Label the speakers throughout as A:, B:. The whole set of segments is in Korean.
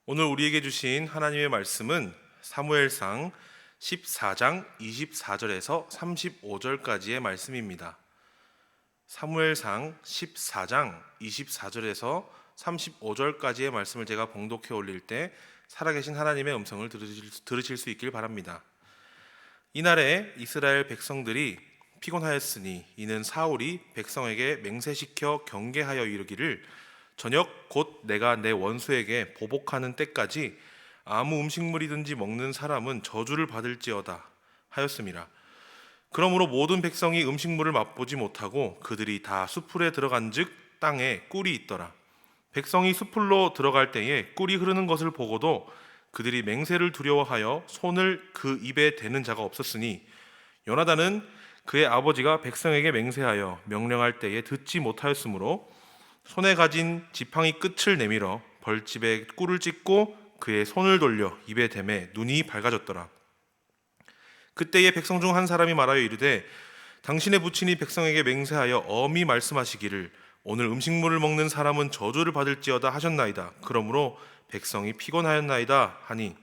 A: 오늘 우리에게 주신 하나님의 말씀은 사무엘상 14장 24절에서 35절까지의 말씀입니다. 사무엘상 14장 24절에서 35절까지의 말씀을 제가 봉독해 올릴 때 살아계신 하나님의 음성을 들으실 수 있길 바랍니다. 이날에 이스라엘 백성들이 피곤하였으니 이는 사울이 백성에게 맹세시켜 경계하여 이르기를 저녁 곧 내가 내 원수에게 보복하는 때까지 아무 음식물이든지 먹는 사람은 저주를 받을지어다 하였음이라. 그러므로 모든 백성이 음식물을 맛보지 못하고 그들이 다 숲풀에 들어간즉 땅에 꿀이 있더라. 백성이 숲풀로 들어갈 때에 꿀이 흐르는 것을 보고도 그들이 맹세를 두려워하여 손을 그 입에 대는 자가 없었으니 요나단은 그의 아버지가 백성에게 맹세하여 명령할 때에 듣지 못하였으므로 손에 가진 지팡이 끝을 내밀어 벌집에 꿀을 찢고 그의 손을 돌려 입에 대매 눈이 밝아졌더라. 그때에 백성 중 한 사람이 말하여 이르되 당신의 부친이 백성에게 맹세하여 엄히 말씀하시기를 오늘 음식물을 먹는 사람은 저주를 받을지어다 하셨나이다. 그러므로 백성이 피곤하였나이다 하니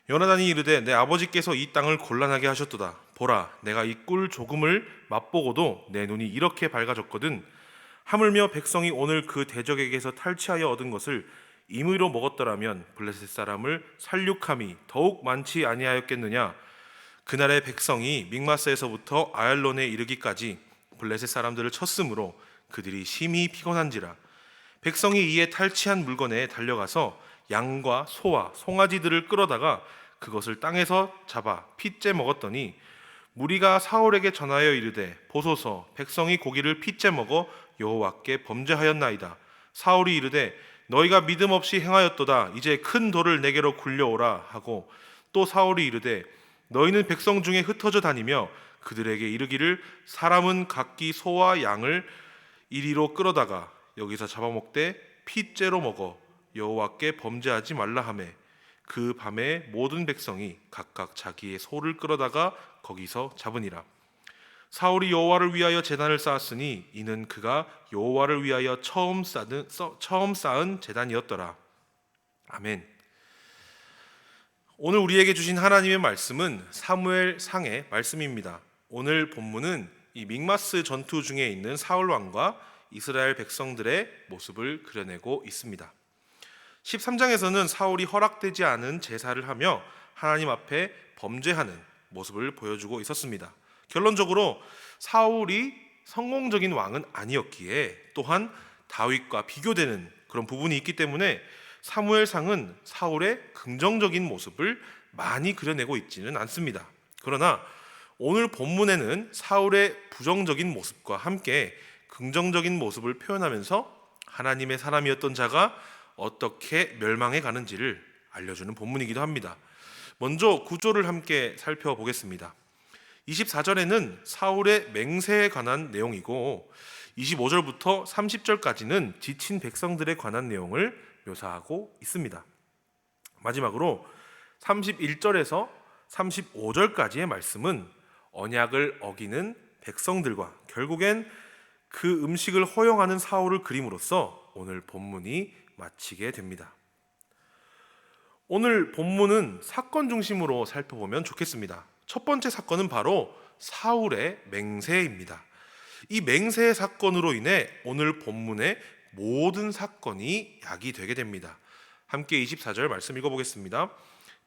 A: 요나단이 이르되 내 아버지께서 이 땅을 곤란하게 하셨도다. 보라, 내가 이 꿀 조금을 맛보고도 내 눈이 이렇게 밝아졌거든. 하물며 백성이 오늘 그 대적에게서 탈취하여 얻은 것을 임의로 먹었더라면 블레셋 사람을 살육함이 더욱 많지 아니하였겠느냐. 그날의 백성이 믹마스에서부터 아얄론에 이르기까지 블레셋 사람들을 쳤으므로 그들이 심히 피곤한지라. 백성이 이에 탈취한 물건에 달려가서 양과 소와 송아지들을 끌어다가 그것을 땅에서 잡아 핏째 먹었더니 무리가 사울에게 전하여 이르되 보소서, 백성이 고기를 핏째 먹어 여호와께 범죄하였나이다. 사울이 이르되 너희가 믿음 없이 행하였도다. 이제 큰 돌을 내게로 굴려오라 하고 또 사울이 이르되 너희는 백성 중에 흩어져 다니며 그들에게 이르기를 사람은 각기 소와 양을 이리로 끌어다가 여기서 잡아먹되 핏째로 먹어 여호와께 범죄하지 말라 하매 그 밤에 모든 백성이 각각 자기의 소를 끌어다가 거기서 잡으니라. 사울이 여호와를 위하여 제단을 쌓았으니 이는 그가 여호와를 위하여 처음 쌓은 제단이었더라. 아멘. 오늘 우리에게 주신 하나님의 말씀은 사무엘상의 말씀입니다. 오늘 본문은 이 믹마스 전투 중에 있는 사울 왕과 이스라엘 백성들의 모습을 그려내고 있습니다. 13장에서는 사울이 허락되지 않은 제사를 하며 하나님 앞에 범죄하는 모습을 보여주고 있었습니다. 결론적으로 사울이 성공적인 왕은 아니었기에 또한 다윗과 비교되는 그런 부분이 있기 때문에 사무엘상은 사울의 긍정적인 모습을 많이 그려내고 있지는 않습니다. 그러나 오늘 본문에는 사울의 부정적인 모습과 함께 긍정적인 모습을 표현하면서 하나님의 사람이었던 자가 어떻게 멸망해 가는지를 알려주는 본문이기도 합니다. 먼저 구조를 함께 살펴보겠습니다. 24절에는 사울의 맹세에 관한 내용이고 25절부터 30절까지는 지친 백성들에 관한 내용을 묘사하고 있습니다. 마지막으로 31절에서 35절까지의 말씀은 언약을 어기는 백성들과 결국엔 그 음식을 허용하는 사울을 그림으로써 오늘 본문이 마치게 됩니다. 오늘 본문은 사건 중심으로 살펴보면 좋겠습니다. 첫 번째 사건은 바로 사울의 맹세입니다. 이 맹세의 사건으로 인해 오늘 본문의 모든 사건이 약이 되게 됩니다. 함께 24절 말씀 읽어보겠습니다.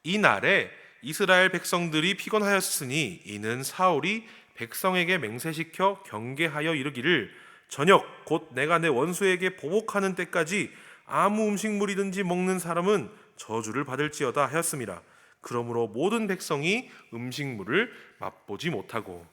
A: 이날에 이스라엘 백성들이 피곤하였으니 이는 사울이 백성에게 맹세시켜 경계하여 이르기를 저녁 곧 내가 내 원수에게 보복하는 때까지 아무 음식물이든지 먹는 사람은 저주를 받을지어다 하였음이라. 그러므로 모든 백성이 음식물을 맛보지 못하고.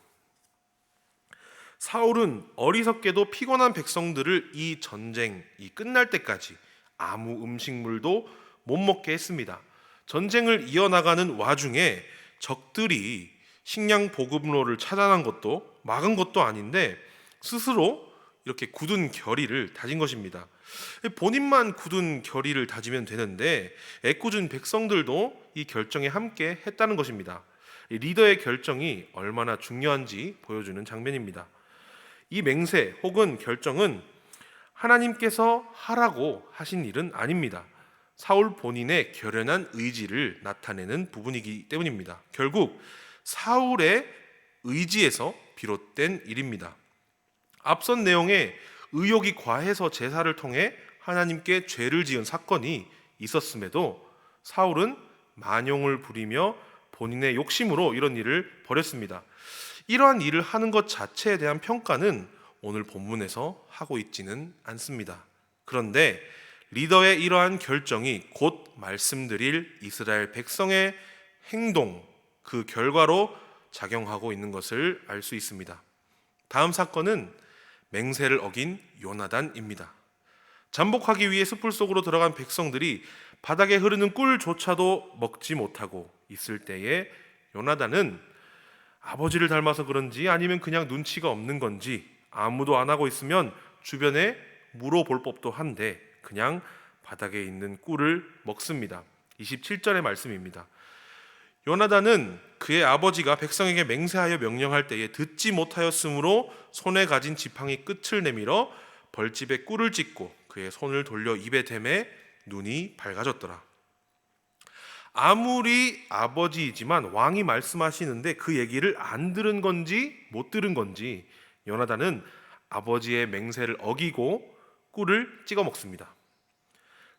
A: 사울은 어리석게도 피곤한 백성들을 이 전쟁이 끝날 때까지 아무 음식물도 못 먹게 했습니다. 전쟁을 이어나가는 와중에 적들이 식량 보급로를 차단한 것도 막은 것도 아닌데 스스로 이렇게 굳은 결의를 다진 것입니다. 본인만 굳은 결의를 다지면 되는데 애꿎은 백성들도 이 결정에 함께 했다는 것입니다. 리더의 결정이 얼마나 중요한지 보여주는 장면입니다. 이 맹세 혹은 결정은 하나님께서 하라고 하신 일은 아닙니다. 사울 본인의 결연한 의지를 나타내는 부분이기 때문입니다. 결국 사울의 의지에서 비롯된 일입니다. 앞선 내용에 의욕이 과해서 제사를 통해 하나님께 죄를 지은 사건이 있었음에도 사울은 만용을 부리며 본인의 욕심으로 이런 일을 벌였습니다. 이러한 일을 하는 것 자체에 대한 평가는 오늘 본문에서 하고 있지는 않습니다. 그런데 리더의 이러한 결정이 곧 말씀드릴 이스라엘 백성의 행동, 그 결과로 작용하고 있는 것을 알 수 있습니다. 다음 사건은 맹세를 어긴 요나단입니다. 잠복하기 위해 숲을 속으로 들어간 백성들이 바닥에 흐르는 꿀조차도 먹지 못하고 있을 때에 요나단은 아버지를 닮아서 그런지 아니면 그냥 눈치가 없는 건지 아무도 안 하고 있으면 주변에 물어볼 법도 한데 그냥 바닥에 있는 꿀을 먹습니다. 27절의 말씀입니다. 요나단은 그의 아버지가 백성에게 맹세하여 명령할 때에 듣지 못하였으므로 손에 가진 지팡이 끝을 내밀어 벌집에 꿀을 찢고 그의 손을 돌려 입에 대매 눈이 밝아졌더라. 아무리 아버지이지만 왕이 말씀하시는데 그 얘기를 안 들은 건지 못 들은 건지 요나단은 아버지의 맹세를 어기고 꿀을 찍어 먹습니다.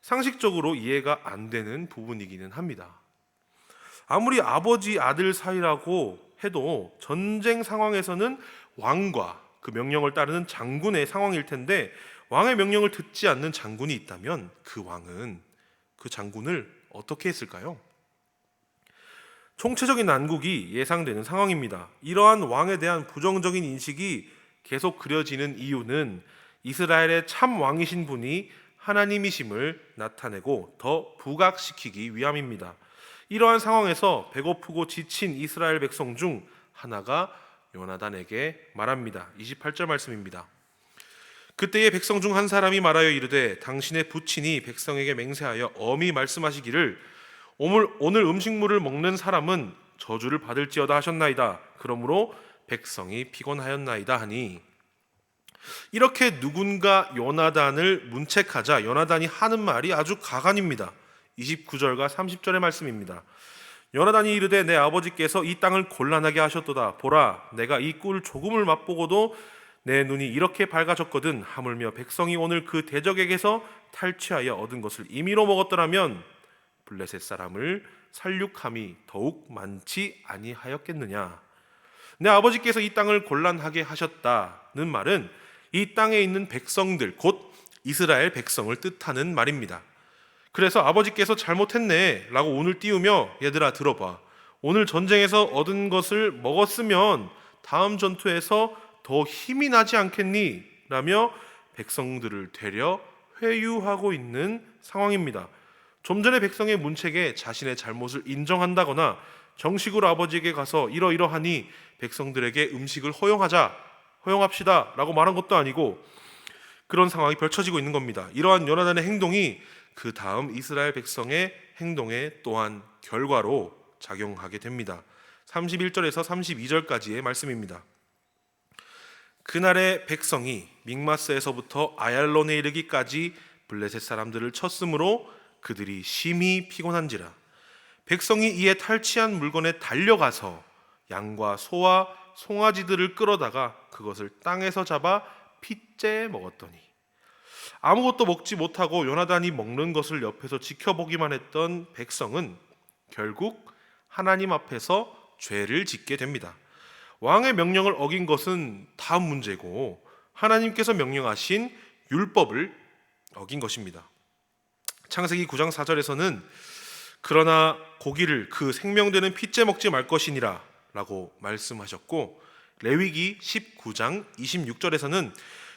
A: 상식적으로 이해가 안 되는 부분이기는 합니다. 아무리 아버지 아들 사이라고 해도 전쟁 상황에서는 왕과 그 명령을 따르는 장군의 상황일 텐데 왕의 명령을 듣지 않는 장군이 있다면 그 왕은 그 장군을 어떻게 했을까요? 총체적인 난국이 예상되는 상황입니다. 이러한 왕에 대한 부정적인 인식이 계속 그려지는 이유는 이스라엘의 참 왕이신 분이 하나님이심을 나타내고 더 부각시키기 위함입니다. 이러한 상황에서 배고프고 지친 이스라엘 백성 중 하나가 요나단에게 말합니다. 28절 말씀입니다. 그때의 백성 중 한 사람이 말하여 이르되 당신의 부친이 백성에게 맹세하여 엄히 말씀하시기를 오늘 음식물을 먹는 사람은 저주를 받을지어다 하셨나이다. 그러므로 백성이 피곤하였나이다 하니 이렇게 누군가 요나단을 문책하자 요나단이 하는 말이 아주 가관입니다. 29절과 30절의 말씀입니다. 요나단이 이르되 내 아버지께서 이 땅을 곤란하게 하셨도다. 보라, 내가 이 꿀 조금을 맛보고도 내 눈이 이렇게 밝아졌거든. 하물며 백성이 오늘 그 대적에게서 탈취하여 얻은 것을 임의로 먹었더라면 블레셋 사람을 살육함이 더욱 많지 아니하였겠느냐. 내 아버지께서 이 땅을 곤란하게 하셨다는 말은 이 땅에 있는 백성들, 곧 이스라엘 백성을 뜻하는 말입니다. 그래서 아버지께서 잘못했네 라고 운을 띄우며 얘들아 들어봐, 오늘 전쟁에서 얻은 것을 먹었으면 다음 전투에서 더 힘이 나지 않겠니? 라며 백성들을 되려 회유하고 있는 상황입니다. 좀 전에 백성의 문책에 자신의 잘못을 인정한다거나 정식으로 아버지에게 가서 이러이러하니 백성들에게 음식을 허용합시다 라고 말한 것도 아니고 그런 상황이 펼쳐지고 있는 겁니다. 이러한 요나단의 행동이 그 다음 이스라엘 백성의 행동에 또한 결과로 작용하게 됩니다. 31절에서 32절까지의 말씀입니다. 그날의 백성이 믹마스에서부터 아얄론에 이르기까지 블레셋 사람들을 쳤으므로 그들이 심히 피곤한지라. 백성이 이에 탈취한 물건에 달려가서 양과 소와 송아지들을 끌어다가 그것을 땅에서 잡아 핏째 먹었더니 아무것도 먹지 못하고 요나단이 먹는 것을 옆에서 지켜보기만 했던 백성은 결국 하나님 앞에서 죄를 짓게 됩니다. 왕의 명령을 어긴 것은 다음 문제고 하나님께서 명령하신 율법을 어긴 것입니다. 창세기 9장 4절에서는 그러나 고기를 그 생명되는 핏째 먹지 말 것이니라 라고 말씀하셨고, 레위기 19장 26절에서는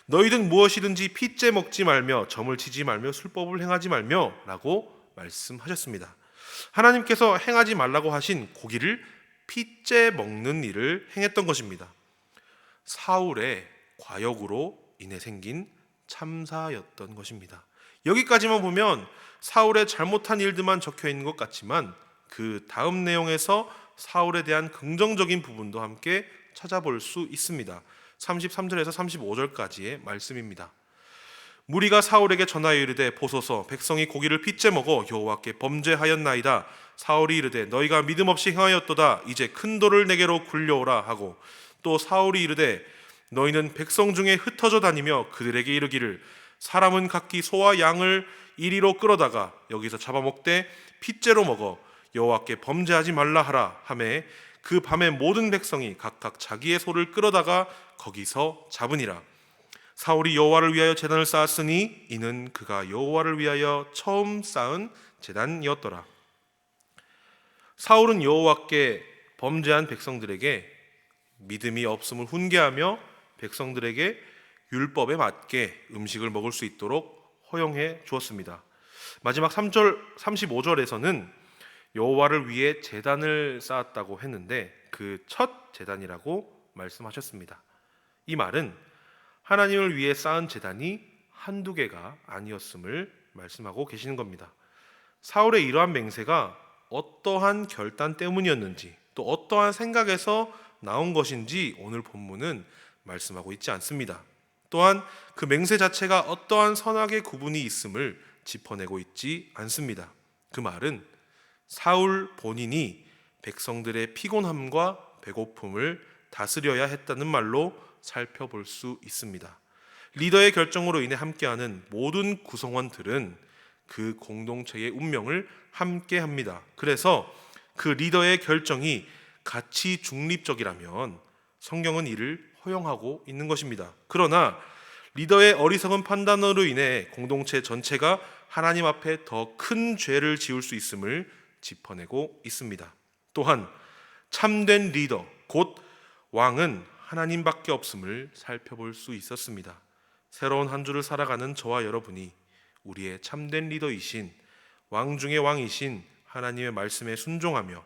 A: 너희든 무엇이든지 핏째 먹지 말며 점을 치지 말며 술법을 행하지 말며 라고 말씀하셨습니다. 하나님께서 행하지 말라고 하신 고기를 핏째 먹는 일을 행했던 것입니다. 사울의 과욕으로 인해 생긴 참사였던 것입니다. 여기까지만 보면 사울의 잘못한 일들만 적혀 있는 것 같지만 그 다음 내용에서 사울에 대한 긍정적인 부분도 함께 찾아볼 수 있습니다. 33절에서 35절까지의 말씀입니다. 무리가 사울에게 전하여 이르되 보소서 백성이 고기를 핏째 먹어 여호와께 범죄하였나이다. 사울이 이르되 너희가 믿음 없이 행하였도다. 이제 큰 돌을 내게로 굴려오라 하고 또 사울이 이르되 너희는 백성 중에 흩어져 다니며 그들에게 이르기를 사람은 각기 소와 양을 이리로 끌어다가 여기서 잡아먹되 핏째로 먹어 여호와께 범죄하지 말라 하라 하매 그 밤에 모든 백성이 각각 자기의 소를 끌어다가 거기서 잡으니라. 사울이 여호와를 위하여 제단을 쌓았으니 이는 그가 여호와를 위하여 처음 쌓은 제단이었더라. 사울은 여호와께 범죄한 백성들에게 믿음이 없음을 훈계하며 백성들에게 율법에 맞게 음식을 먹을 수 있도록 허용해 주었습니다. 마지막 3절 35절에서는 여호와를 위해 제단을 쌓았다고 했는데 그 첫 제단이라고 말씀하셨습니다. 이 말은 하나님을 위해 쌓은 제단이 한두 개가 아니었음을 말씀하고 계시는 겁니다. 사울의 이러한 맹세가 어떠한 결단 때문이었는지 또 어떠한 생각에서 나온 것인지 오늘 본문은 말씀하고 있지 않습니다. 또한 그 맹세 자체가 어떠한 선악의 구분이 있음을 짚어내고 있지 않습니다. 그 말은 사울 본인이 백성들의 피곤함과 배고픔을 다스려야 했다는 말로 살펴볼 수 있습니다. 리더의 결정으로 인해 함께하는 모든 구성원들은 그 공동체의 운명을 함께합니다. 그래서 그 리더의 결정이 가치 중립적이라면 성경은 이를 허용하고 있는 것입니다. 그러나 리더의 어리석은 판단으로 인해 공동체 전체가 하나님 앞에 더 큰 죄를 지을 수 있음을 짚어내고 있습니다. 또한 참된 리더, 곧 왕은 하나님밖에 없음을 살펴볼 수 있었습니다. 새로운 한 주를 살아가는 저와 여러분이 우리의 참된 리더이신 왕 중의 왕이신 하나님의 말씀에 순종하며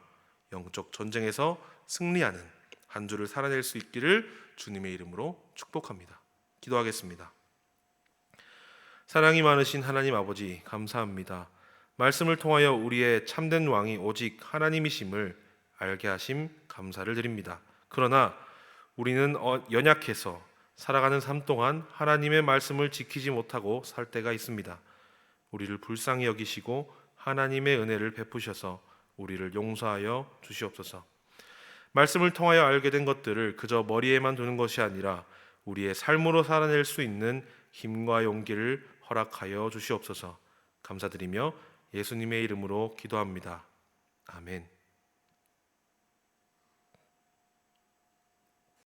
A: 영적 전쟁에서 승리하는 한 주를 살아낼 수 있기를 주님의 이름으로 축복합니다. 기도하겠습니다. 사랑이 많으신 하나님 아버지, 감사합니다. 말씀을 통하여 우리의 참된 왕이 오직 하나님이심을 알게 하심 감사를 드립니다. 그러나 우리는 연약해서 살아가는 삶 동안 하나님의 말씀을 지키지 못하고 살 때가 있습니다. 우리를 불쌍히 여기시고 하나님의 은혜를 베푸셔서 우리를 용서하여 주시옵소서. 말씀을 통하여 알게 된 것들을 그저 머리에만 두는 것이 아니라 우리의 삶으로 살아낼 수 있는 힘과 용기를 허락하여 주시옵소서. 감사드리며 예수님의 이름으로 기도합니다. 아멘.